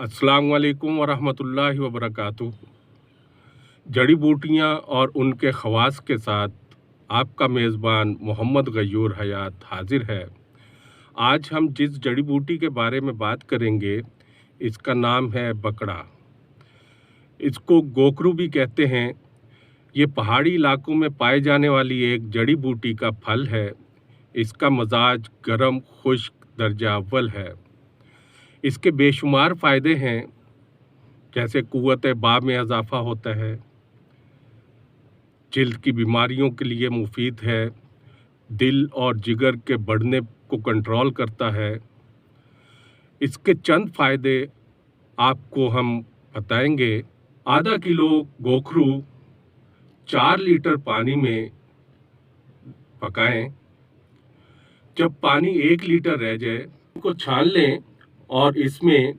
अस्सलाम वालेकुम वरहमतुल्लाहि वबरकातुहू। जड़ी बूटियाँ और उनके ख़वास के साथ आपका मेज़बान मोहम्मद गयूर हयात हाजिर है। आज हम जिस जड़ी बूटी के बारे में बात करेंगे इसका नाम है बकड़ा। इसको गोखरू भी कहते हैं। ये पहाड़ी इलाकों में पाए जाने वाली एक जड़ी बूटी का फल है। इसका मजाज गर्म खुश्क दर्जा अव्वल है। इसके बेशुमार फ़ायदे हैं, जैसे क़ुव्वत बा में इजाफ़ा होता है, जिल्द की बीमारियों के लिए मुफीद है, दिल और जिगर के बढ़ने को कंट्रोल करता है। इसके चंद फ़ायदे आपको हम बताएंगे। आधा किलो गोखरू 4 लीटर पानी में पकाएं। जब पानी 1 लीटर रह जाए इसको छान लें और इसमें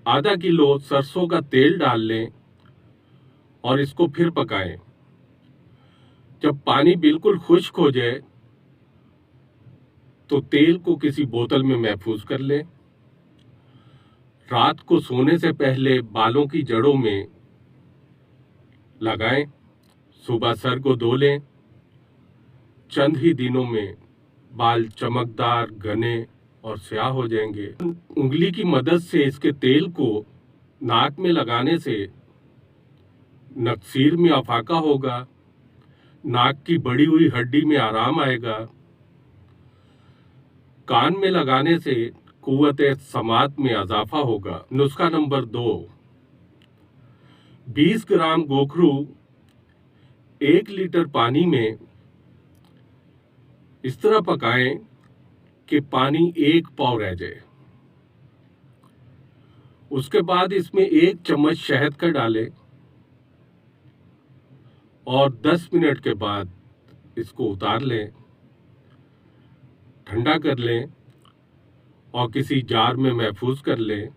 आधा किलो सरसों का तेल डाल लें और इसको फिर पकाएं। जब पानी बिल्कुल खुश्क हो जाए तो तेल को किसी बोतल में महफूज कर लें। रात को सोने से पहले बालों की जड़ों में लगाएं। सुबह सर को धो लें। चंद ही दिनों में बाल चमकदार, घने और स्याह हो जाएंगे। उंगली की मदद से इसके तेल को नाक में लगाने से नक्सीर में अफाका होगा, नाक की बढ़ी हुई हड्डी में आराम आएगा। कान में लगाने से कुव्वत समात में इजाफा होगा। नुस्खा नंबर 2, 20 ग्राम गोखरू 1 लीटर पानी में इस तरह पकाएं कि पानी 1 पाव रह जाए। उसके बाद इसमें 1 चम्मच शहद का डालें और 10 मिनट के बाद इसको उतार लें, ठंडा कर लें और किसी जार में महफूज कर लें।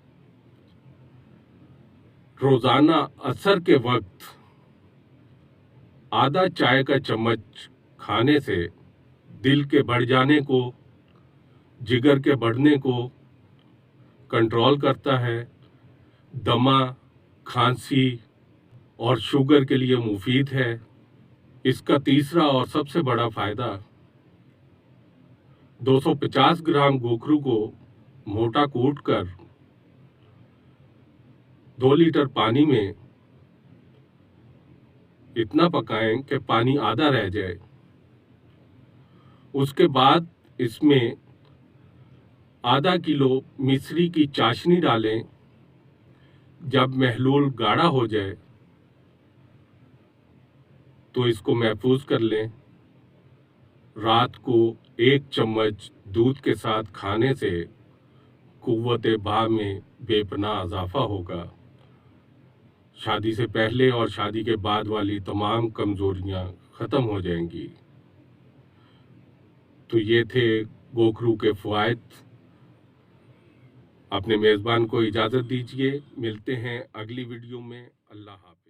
रोजाना असर के वक्त आधा चाय का चम्मच खाने से दिल के बढ़ जाने को, जिगर के बढ़ने को कंट्रोल करता है। दमा, खांसी और शुगर के लिए मुफीद है। इसका तीसरा और सबसे बड़ा फायदा, 250 ग्राम गोखरू को मोटा कूटकर 2 लीटर पानी में इतना पकाएं कि पानी आधा रह जाए। उसके बाद इसमें आधा किलो मिश्री की चाशनी डालें। जब महलूल गाढ़ा हो जाए तो इसको महफूज कर लें। रात को 1 चम्मच दूध के साथ खाने से कुव्वत बा में बेपनाह इजाफा होगा। शादी से पहले और शादी के बाद वाली तमाम कमजोरियां खत्म हो जाएंगी। तो ये थे गोखरू के फ़वाइद। अपने मेज़बान को इजाज़त दीजिए। मिलते हैं अगली वीडियो में। अल्लाह हाफ़िज़।